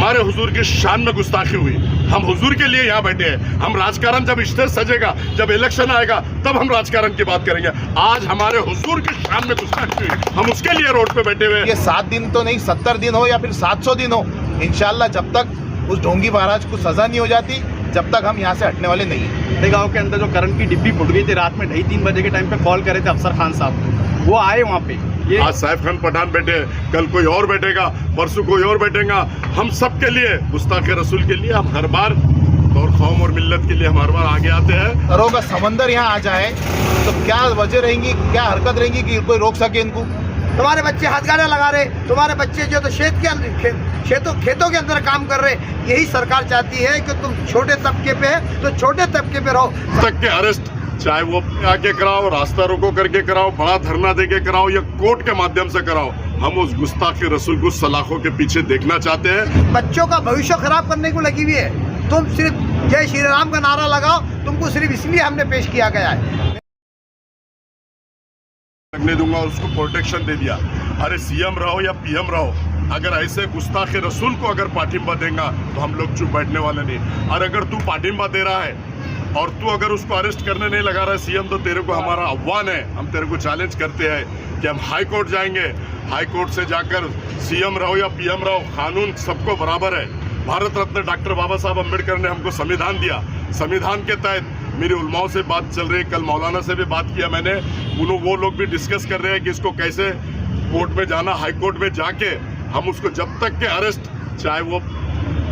हमारे हुजूर की शान में गुस्ताखी हुई। हम हुजूर के लिए यहाँ बैठे हैं। हम राजकारण जब स्टेज सजेगा, जब इलेक्शन आएगा, तब हम राजकारण की बात करेंगे। आज हमारे हुजूर की शान में गुस्ताखी हुई, हम उसके लिए रोड पे बैठे हुए। ये 7 दिन तो नहीं, 70 दिन हो या फिर 700 दिन हो, इंशाल्लाह जब तक उस ढोंगी महाराज को सजा नहीं हो जाती, जब तक हम यहाँ से हटने वाले नहीं हैं। गांव के अंदर जो करंट की डिब्बी फुट गई थी रात में 2:30 बजे के टाइम पे कॉल करे थे अफसर खान साहब, वो आए वहाँ पे। ये आज सैफ खान पठान बैठे, कल कोई और बैठेगा, परसों कोई और बैठेगा। हम सब के लिए, गुस्ताखे रसूल के लिए हम हर बार, और कौम और मिल्लत के लिए हम हर बार आगे आते हैं। करों का समंदर यहाँ आ जाए तो क्या वजह रहेंगी, क्या हरकत रहेंगी कि कोई रोक सके इनको। तुम्हारे बच्चे हथकंडा लगा रहे, तुम्हारे बच्चे जो तो खेतों के अंदर काम कर रहे। यही सरकार चाहती है कि तुम छोटे तबके पे है तो छोटे तबके पे रहो। तक के अरेस्ट चाहे वो आके कराओ, रास्ता रोको करके कराओ, बड़ा धरना देके कराओ या कोर्ट के माध्यम से कराओ, हम उस गुस्ताखे रसूल को सलाखों के पीछे देखना चाहते हैं। बच्चों का भविष्य खराब करने को लगी हुई है। तुम सिर्फ जय श्री राम का नारा लगाओ, तुमको सिर्फ इसलिए हमने पेश किया गया है। लगने दूंगा, उसको प्रोटेक्शन दे दिया। अरे सीएम रहो या पीएम रहो, अगर ऐसे गुस्ताखे रसूल को अगर पाठिंबा देगा तो हम लोग चुप बैठने वाले नहीं। और अगर तू पाठिंबा दे रहा है और तू अगर उसको अरेस्ट करने नहीं लगा रहा है सीएम, तो तेरे को हमारा आह्वान है, हम तेरे को चैलेंज करते हैं कि हम हाई कोर्ट जाएंगे। हाई कोर्ट से जाकर सीएम रहो या पीएम रहो, कानून सबको बराबर है। भारत रत्न डॉक्टर बाबा साहब अम्बेडकर ने हमको संविधान दिया। संविधान के तहत मेरी उलमाओं से बात चल रही है, कल मौलाना से भी बात किया मैंने, वो लोग भी डिस्कस कर रहे हैं कि इसको कैसे कोर्ट में जाना। हाई कोर्ट में जाके हम उसको जब तक के अरेस्ट, चाहे वो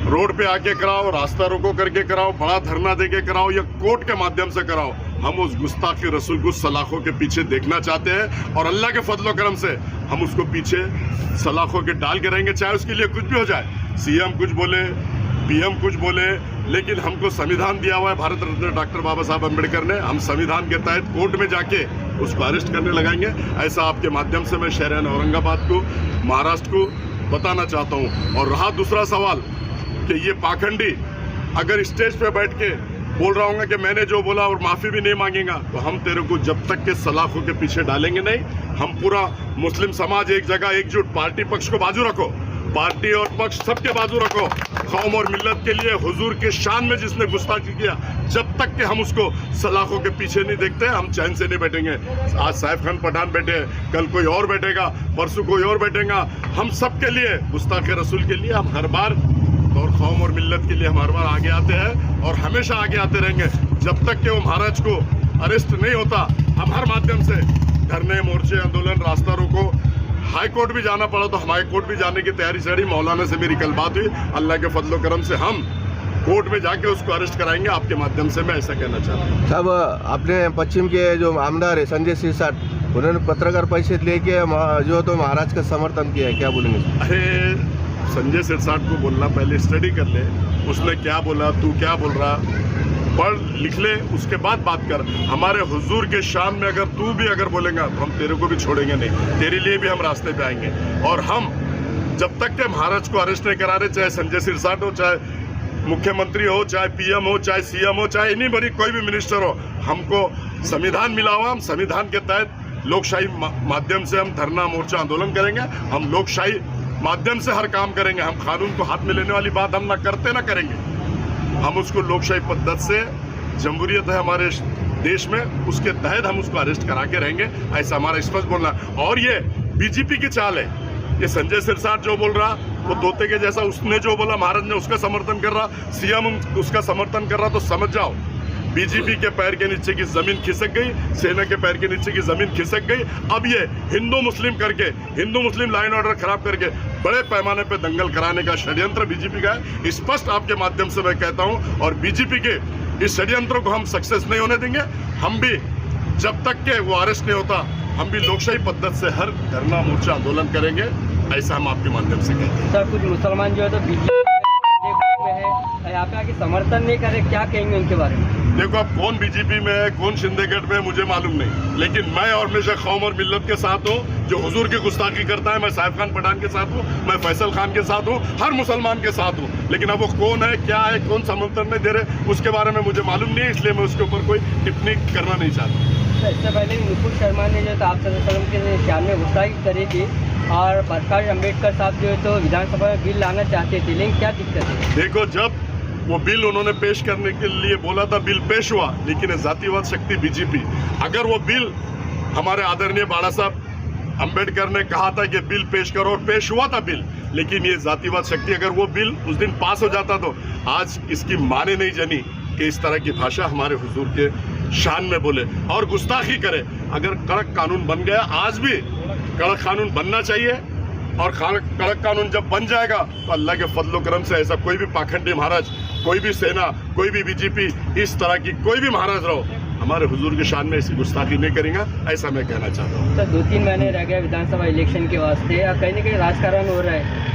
रोड पे आके कराओ, रास्ता रोको करके कराओ, बड़ा धरना देके कराओ या कोर्ट के माध्यम से कराओ, हम उस गुस्ताखे रसूल को सलाखों के पीछे देखना चाहते हैं। और अल्लाह के फजलो करम से हम उसको पीछे सलाखों के डाल के रहेंगे, चाहे उसके लिए कुछ भी हो जाए। सीएम कुछ बोले, पीएम कुछ बोले, लेकिन हमको संविधान दिया हुआ है भारत रत्न डॉक्टर बाबा साहब अम्बेडकर ने। हम संविधान के तहत कोर्ट में जाके उसको अरेस्ट करने लगाएंगे। ऐसा आपके माध्यम से मैं शहर औरंगाबाद को, महाराष्ट्र को बताना चाहता हूँ। और रहा दूसरा सवाल कि ये पाखंडी अगर स्टेज पे बैठ के बोल रहा हूँ कि मैंने जो बोला और माफ़ी भी नहीं मांगेगा, तो हम तेरे को जब तक के सलाखों के पीछे डालेंगे नहीं। हम पूरा मुस्लिम समाज एक जगह एकजुट, पार्टी पक्ष को बाजू रखो, पार्टी और पक्ष सबके बाजू रखो। कौम और मिल्लत के लिए हुजूर के शान में जिसने गुस्ताखी किया, जब तक कि हम उसको सलाखों के पीछे नहीं देखते, हम चैन से नहीं बैठेंगे। आज सैफ खान पठान बैठे, कल कोई और बैठेगा, परसों कोई और बैठेगा। हम सब के लिए, गुस्ताखे रसूल के लिए हम हर बार, और कौम और मिल्लत के लिए हम हर बार आगे आते हैं और हमेशा आगे आते रहेंगे जब तक कि वो महाराज को अरेस्ट नहीं होता। हम हर माध्यम से धरने, मोर्चे, आंदोलन, रास्ता रोको, हाई कोर्ट भी जाना पड़ा तो हम हाई कोर्ट भी जाने की तैयारी चढ़ी। मौलाना से मेरी कल बात हुई, अल्लाह के फजलो करम से हम कोर्ट में जाके उसको अरेस्ट कराएंगे। आपके माध्यम से मैं ऐसा कहना चाहता हूँ। साहब, आपने पश्चिम के जो आमदार है संजय सिरसाट, उन्होंने पत्रकार परिषद लेके जो तो महाराज का समर्थन किया है, क्या बोलेंगे? अरे संजय सिरसाट को बोलना, पहले स्टडी कर ले, उसने क्या बोला, तू क्या बोल रहा, पढ़ लिख ले, उसके बाद बात कर। हमारे हुजूर के शान में अगर तू भी अगर बोलेगा तो हम तेरे को भी छोड़ेंगे नहीं, तेरे लिए भी हम रास्ते पे आएंगे। और हम जब तक के महाराज को अरेस्ट नहीं करा रहे, चाहे संजय सिरसाट हो, चाहे मुख्यमंत्री हो, चाहे पीएम हो, चाहे सीएम हो, चाहे इन्हीं भरी कोई भी मिनिस्टर हो, हमको संविधान मिला हुआ, हम संविधान के तहत लोकशाही माध्यम से हम धरना, मोर्चा, आंदोलन करेंगे। हम लोकशाही माध्यम से हर काम करेंगे। हम कानून को हाथ में लेने वाली बात हम ना करते ना करेंगे। हम उसको लोकशाही पद्धति से, जमहूरियत है हमारे देश में, उसके तहत हम उसको अरेस्ट करा के रहेंगे, ऐसा हमारा स्पष्ट बोलना। और ये बीजेपी की चाल है। ये संजय सिरसाट जो बोल रहा, वो तोते के जैसा, उसने जो बोला महाराज ने उसका समर्थन कर रहा, सीएम उसका समर्थन कर रहा, तो समझ जाओ बीजेपी के पैर के नीचे की जमीन खिसक गई, सेना के पैर के नीचे की जमीन खिसक गई। अब ये हिंदू मुस्लिम करके, हिंदू मुस्लिम लाइन ऑर्डर खराब करके बड़े पैमाने पे दंगल कराने का षड्यंत्र बीजेपी का है। स्पष्ट आपके माध्यम से मैं कहता हूं, और बीजेपी के इस षड्यंत्र को हम सक्सेस नहीं होने देंगे। हम भी जब तक के वो अरेस्ट नहीं होता, हम भी लोकशाही पद्धति से हर धरना, मोर्चा, आंदोलन करेंगे, ऐसा हम आपके माध्यम से कहते हैं। सर, कुछ मुसलमान जो है तो बीजेपी में है, यहाँ पे आके समर्थन नहीं करे, क्या कहेंगे उनके बारे में? देखो, अब कौन बीजेपी में है, कौन शिंदेगढ़ में है, मुझे मालूम नहीं, लेकिन मैं और हमेशा कौम और मिल्लत के साथ हूँ। जो हुजूर की गुस्ताखी करता है, मैं सैफ खान पठान के साथ हूँ, मैं फैसल खान के साथ हूँ, हर मुसलमान के साथ हूँ। लेकिन अब वो कौन है, क्या है, कौन समर्थन नहीं दे रहे, उसके बारे में मुझे मालूम नहीं है, इसलिए मैं उसके ऊपर कोई टिप्पणी करना नहीं चाहता। इससे पहले नुपुर शर्मा ने जो आप के शान में गुस्ताखी करी थी, और प्रकाश अम्बेडकर साहब जो है तो विधानसभा में बिल लाना चाहते थे, लेकिन क्या दिक्कत है? देखो, जब वो बिल उन्होंने पेश करने के लिए बोला था, बिल पेश हुआ, लेकिन जातिवाद शक्ति बीजेपी, अगर वो बिल हमारे आदरणीय बाला साहब अंबेडकर ने कहा था कि बिल पेश करो, और पेश हुआ था बिल, लेकिन ये जातिवाद शक्ति, अगर वो बिल उस दिन पास हो जाता तो आज इसकी माने नहीं जनी कि इस तरह की भाषा हमारे हुजूर के शान में बोले और गुस्ताखी करे। अगर कड़क कानून बन गया, आज भी कड़क कानून बनना चाहिए, और कड़क कानून जब बन जाएगा तो अल्लाह के फजलो करम से ऐसा कोई भी पाखंडी महाराज, कोई भी सेना, कोई भी बीजेपी, इस तरह की कोई भी महाराज रहो, हमारे हुजूर के शान में ऐसी गुस्ताखी नहीं करेंगे, ऐसा मैं कहना चाहता हूँ। सर 2-3 महीने रह गए विधानसभा इलेक्शन के वास्ते, कहीं ना कहीं राजकारण हो रहा है।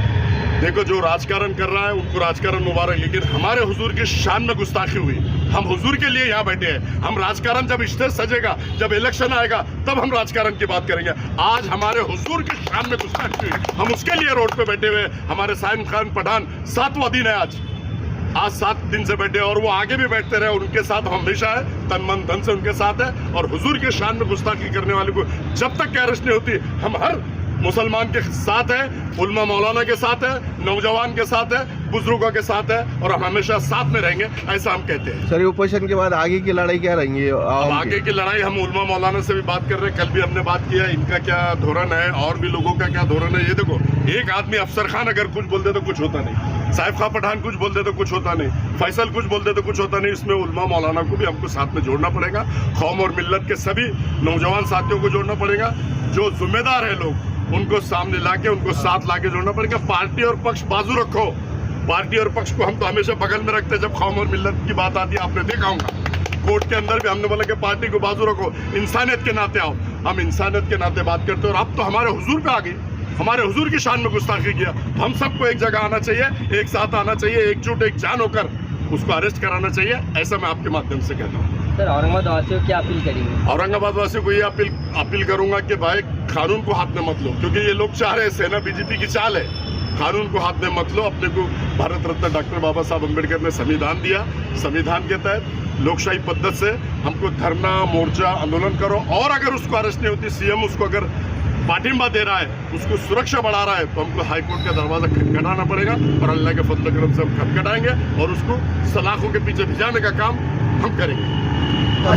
देखो, जो राजकारण कर रहा है उनको राजकारण मुबारक, लेकिन हमारे हुजूर की शान में गुस्ताखी हुई। हम हुजूर के लिए यहाँ बैठे हैं। हम राजकारण जब स्टेज सजेगा, जब इलेक्शन आएगा, तब हम राजकारण की बात करेंगे। आज हमारे हुजूर की शान में गुस्ताखी हुई, हम उसके लिए रोड पे बैठे हुए। हमारे साइम खान पठान 7वां दिन है आज 7 दिन से बैठे, और वो आगे भी बैठते रहे, उनके साथ हम हमेशा है, तन मन धन से उनके साथ है। और हुजूर के शान में गुस्ताखी करने वाले को जब तक अरेस्ट नहीं होती, हम हर मुसलमान के साथ है, उल्मा मौलाना के साथ है, नौजवान के साथ है, बुजुर्गों के साथ है, और हम हमेशा साथ में रहेंगे, ऐसा हम कहते हैं। सर, ऑपरेशन के बाद आगे की लड़ाई क्या रहेंगी? अब आगे की लड़ाई हम उल्मा मौलाना से भी बात कर रहे हैं, कल भी हमने बात किया, इनका क्या धोरण है और भी लोगों का क्या धोरण है। ये देखो, एक आदमी अफसर खान अगर कुछ बोल दे तो कुछ होता नहीं, साहिब खां पठान कुछ बोल दे तो कुछ होता नहीं, फैसल कुछ बोल दे तो कुछ होता नहीं। इसमें उल्मा मौलाना को भी हमको साथ में जोड़ना पड़ेगा, कौम और मिल्लत के सभी नौजवान साथियों को जोड़ना पड़ेगा, जो जिम्मेदार है लोग उनको सामने लाके, उनको साथ लाके जोड़ना पड़ेगा। पार्टी और पक्ष बाजू रखो, पार्टी और पक्ष को हम तो हमेशा बगल में रखते हैं जब कौम और मिल्लत की बात आती है। आपने देखा होगा कोर्ट के अंदर भी हमने बोला कि पार्टी को बाजू रखो, इंसानियत के नाते आओ। हम इंसानियत के नाते बात करते हैं, और अब तो हमारे हुजूर पे आ गई, हमारे हुजूर की शान में गुस्ताखी किया। हम सबको एक जगह आना चाहिए, एक साथ आना चाहिए, एकजुट एक जान होकर उसको अरेस्ट कराना चाहिए, ऐसा मैं आपके माध्यम से कहता हूँ। सर औरंगाबाद वासियों को क्या अपील करेंगे? औरंगाबाद वासियों को ये अपील करूंगा कि भाई कानून को हाथ में मत लो, क्योंकि ये लोग चाह रहे हैं, सेना बीजेपी की चाल है, कानून को हाथ में मत लो। अपने को भारत रत्न डॉक्टर बाबा साहब अम्बेडकर ने संविधान दिया, संविधान के तहत लोकशाही पद्धति से हमको धरना, मोर्चा, आंदोलन करो, और अगर उसको अरेस्ट नहीं होती, सीएम उसको अगर पाठिंबा दे रहा है, उसको सुरक्षा बढ़ा रहा है, तो हमको हाईकोर्ट का दरवाजा खटखटाना पड़ेगा, और अल्लाह के फजल करम से हम खटखटाएंगे और उसको सलाखों के पीछे भिजाने का काम हम करेंगे।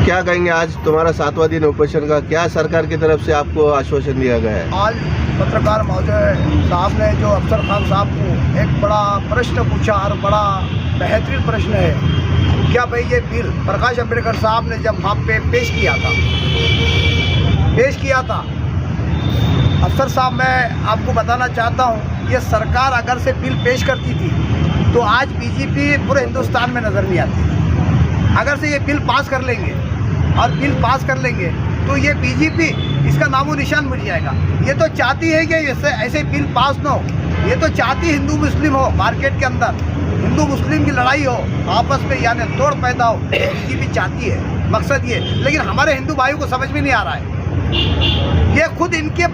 क्या कहेंगे, आज तुम्हारा 7वां दिन ऑपरेशन का, क्या सरकार की तरफ से आपको आश्वासन दिया गया है? आज पत्रकार महोदय साहब ने जो अफसर खान साहब को एक बड़ा प्रश्न पूछा, और बड़ा बेहतरीन प्रश्न है। क्या भाई ये बिल प्रकाश अम्बेडकर साहब ने जब वहाँ पे पेश किया था, अफसर साहब मैं आपको बताना चाहता हूँ, ये सरकार अगर से बिल पेश करती थी तो आज बीजेपी पूरे हिंदुस्तान में नज़र नहीं आती। अगर से ये बिल पास कर लेंगे, और बिल पास कर लेंगे तो ये बीजेपी इसका नामो निशान मिट जाएगा। ये तो चाहती है कि ऐसे बिल पास ना हो, ये तो चाहती हिंदू मुस्लिम हो, मार्केट के अंदर हिंदू मुस्लिम की लड़ाई हो, आपस में यानी तोड़ पैदा हो, बीजेपी चाहती है, मकसद ये। लेकिन हमारे हिंदू भाइयों को समझ में नहीं आ रहा है, ये खुद इनके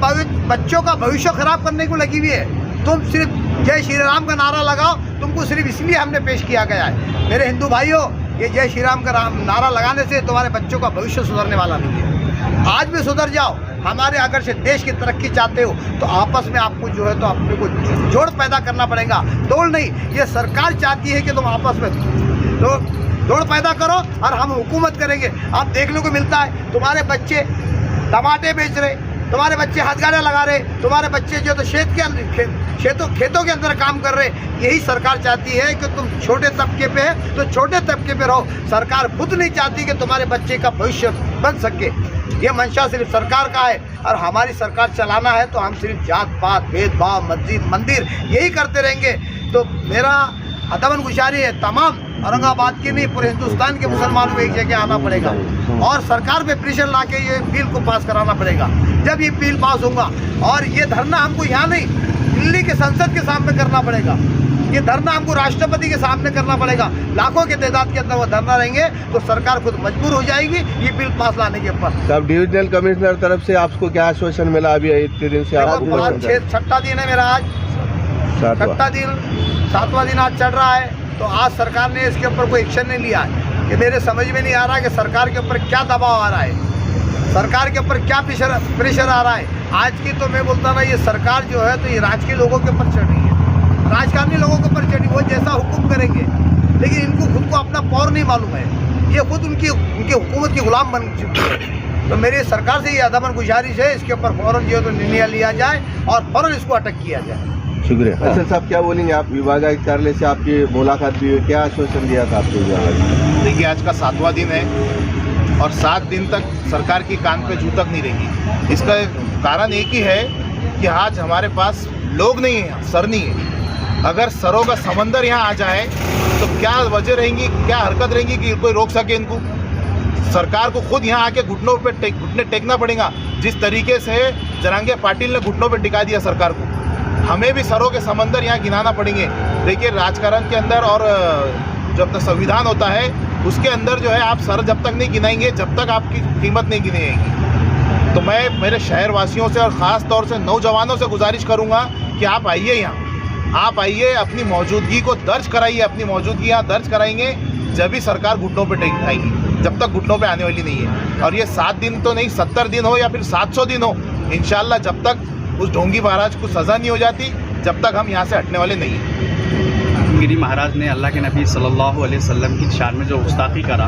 बच्चों का भविष्य खराब करने को लगी हुई है। तुम सिर्फ जय श्री राम का नारा लगाओ, तुमको सिर्फ इसलिए हमने पेश किया गया है। मेरे हिंदू भाइयों, ये जय श्री राम का नारा लगाने से तुम्हारे बच्चों का भविष्य सुधरने वाला नहीं है। आज भी सुधर जाओ। हमारे अगर से देश की तरक्की चाहते हो तो आपस में आपको जो है तो अपने को जोड़ पैदा करना पड़ेगा, तोड़ नहीं। ये सरकार चाहती है कि तुम आपस में तो जोड़ पैदा करो, और हम हुकूमत करेंगे। आप देखने को मिलता है, तुम्हारे बच्चे टमाटे बेच रहे, तुम्हारे बच्चे हथगाड़ियाँ लगा रहे, तुम्हारे बच्चे जो तो खेतों के अंदर काम कर रहे। यही सरकार चाहती है कि तुम छोटे तबके पे है तो छोटे तबके पे रहो। सरकार खुद नहीं चाहती कि तुम्हारे बच्चे का भविष्य बन सके। ये मंशा सिर्फ सरकार का है, और हमारी सरकार चलाना है तो हम सिर्फ जात पात, भेदभाव, मस्जिद मंदिर यही करते रहेंगे। तो मेरा अदबन गुजारी है, तमाम औरंगाबाद के नहीं पूरे हिंदुस्तान के मुसलमानों को एक जगह आना पड़ेगा, और सरकार पे प्रेशर ला के ये बिल को पास कराना पड़ेगा। जब ये बिल पास होगा, और ये धरना हमको यहाँ नहीं, दिल्ली के संसद के सामने करना पड़ेगा, ये धरना हमको राष्ट्रपति के सामने करना पड़ेगा। लाखों के तादाद के अंदर वो धरना रहेंगे तो सरकार खुद मजबूर हो जाएगी ये बिल पास लाने के ऊपर। सब डिविजनल कमिश्नर तरफ से आपको क्या आश्वासन मिला अभी इतने दिन से? छठा दिन है मेरा, आज छठा दिन, 7वां दिन आज चल रहा है। तो आज सरकार ने इसके ऊपर कोई एक्शन नहीं लिया है, कि मेरे समझ में नहीं आ रहा कि सरकार के ऊपर क्या दबाव आ रहा है। सरकार के ऊपर क्या प्रेशर आ रहा है। आज की तो मैं बोलता ना, ये सरकार जो है तो ये राजकीय लोगों के ऊपर चढ़ रही है, राजकारणीय लोगों के ऊपर चढ़ी, वो जैसा हुक्म करेंगे, लेकिन इनको खुद को अपना पावर नहीं मालूम है, ये खुद उनकी हुकूमत की गुलाम बन चुकी है। तो मेरी सरकार से ये अदमन गुजारिश है, इसके ऊपर फ़ौरन जो है तो निर्णय लिया जाए और फ़ौरन इसको अटक किया जाए। शुक्रिया। अच्छा साहब, क्या बोलेंगे आप? विभागीय कार्यालय से आपकी मुलाकात भी हुई, क्या आश्वासन दिया था आपको विभाग? देखिए, आज का 7वां दिन है और 7 दिन तक सरकार की कान पे जू तक नहीं रहेगी। इसका कारण एक ही है कि आज हमारे पास लोग नहीं हैं, सर नहीं है। अगर सरों का समंदर यहाँ आ जाए तो क्या वजह रहेंगी, क्या हरकत रहेंगी कि कोई रोक सके इनको? सरकार को खुद यहाँ आके घुटने टेकना पड़ेगा। जिस तरीके से जरांगे पाटिल ने घुटनों पे टिका दिया सरकार को, हमें भी सरों के समंदर यहाँ गिनाना पड़ेंगे। देखिए, राजकारण के अंदर और जो अपना संविधान होता है उसके अंदर जो है, आप सर जब तक नहीं गिनाएंगे, जब तक आपकी कीमत नहीं गिनी जाएगी। तो मैं मेरे शहरवासियों से और ख़ास तौर से नौजवानों से गुजारिश करूँगा कि आप आइए यहाँ, आप आइए, अपनी मौजूदगी को दर्ज कराइए। अपनी मौजूदगी यहाँ दर्ज कराएंगे जब भी सरकार घुटनों पे टेक आएगी, जब तक घुटनों पे आने वाली नहीं है। और ये 7 दिन तो नहीं, 70 दिन हो या फिर 700 दिन हो, इंशाल्लाह जब तक उस ढोंगी महाराज को सज़ा नहीं हो जाती, जब तक हम यहाँ से हटने वाले नहीं हैं। गिरी महाराज ने अल्लाह के नबी सल्लल्लाहु अलैहि वसल्लम की शान में जो गुस्ताखी करा,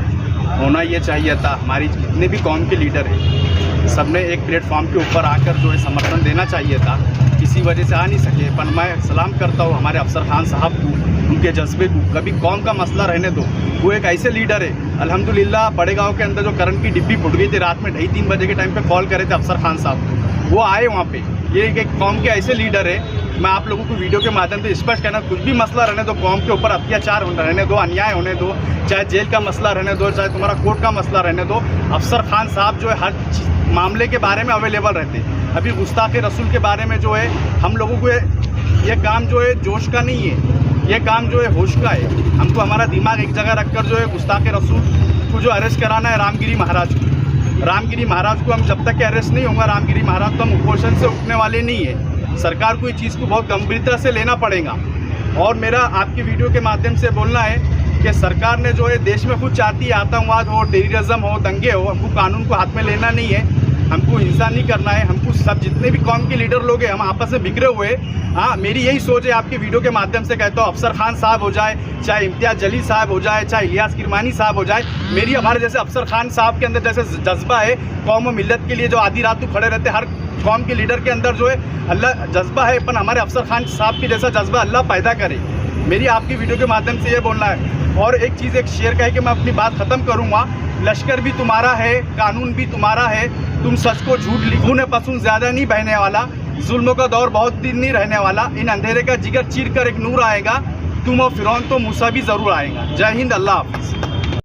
होना ये चाहिए था। हमारी जितने भी कौम के लीडर हैं, सबने एक प्लेटफॉर्म के ऊपर आकर जो है समर्थन देना चाहिए था। किसी वजह से आ नहीं सके, पर मैं सलाम करता हूँ हमारे अफसर खान साहब को, उनके जज्बे को। कभी कौम का मसला रहने दो, वो एक ऐसे लीडर है। अल्हम्दुलिल्लाह बड़े गाँव के अंदर जो करंट की डिब्बी फुट गई थी, रात में 2:30 बजे के टाइम पे कॉल करे थे अफसर खान साहब को, वो आए वहाँ पे। ये एक कौम के ऐसे लीडर है। मैं आप लोगों को वीडियो के माध्यम से स्पष्ट कहना, कुछ भी मसला रहने दो, कौम के ऊपर अत्याचार रहने दो, अन्याय होने दो, चाहे जेल का मसला रहने दो, चाहे तुम्हारा कोर्ट का मसला रहने दो, अफसर खान साहब जो है हर मामले के बारे में अवेलेबल रहते। अभी गुस्ताखे रसूल के बारे में जो है, हम लोगों को ये काम जो है जोश का नहीं है, ये काम जो है होश का है। हमको हमारा दिमाग एक जगह रखकर जो है गुस्ताखे रसूल को जो अरेस्ट कराना है रामगिरी महाराज को, रामगिरी महाराज को हम जब तक कि अरेस्ट नहीं होगा, रामगिरी महाराज तो हम उपोषण से उठने वाले नहीं है। सरकार को इस चीज़ को बहुत गंभीरता से लेना पड़ेगा। और मेरा आपकी वीडियो के माध्यम से बोलना है कि सरकार ने जो है देश में कुछ चाहती है, आतंकवाद हो, टेररिज्म हो, दंगे हो, हमको कानून को हाथ में लेना नहीं है, हमको हिंसा नहीं करना है। हमको सब जितने भी कौम के लीडर लोग हैं, हम आपस में बिखरे हुए। हाँ, मेरी यही सोच है, आपकी वीडियो के माध्यम से कहता हूँ, अफसर खान साहब हो जाए, चाहे इम्तियाज़ जलील साहब हो जाए, चाहे इलियास किरमानी साहब हो जाए, मेरी हमारे जैसे अफसर खान साहब के अंदर जैसे जज्बा है कौम और मिल्लत के लिए, जो आधी रात को खड़े रहते, हर कौम के लीडर के अंदर जो है अल्लाह जज्बा है, पर हमारे अफसर खान साहब के जैसा जज्बा अल्लाह पैदा करे। मेरी आपकी वीडियो के माध्यम से ये बोलना है। और एक चीज़, एक शेर कह के मैं अपनी बात ख़त्म करूँगा। लश्कर भी तुम्हारा है, कानून भी तुम्हारा है, तुम सच को झूठ लिखो ने पसंद ज़्यादा नहीं बहने वाला, जुल्म का दौर बहुत दिन नहीं रहने वाला, इन अंधेरे का जिगर चीर कर एक नूर आएगा, तुम और फिरौन तो मूसा भी ज़रूर आएगा। जय हिंद, अल्लाह हाफिज़।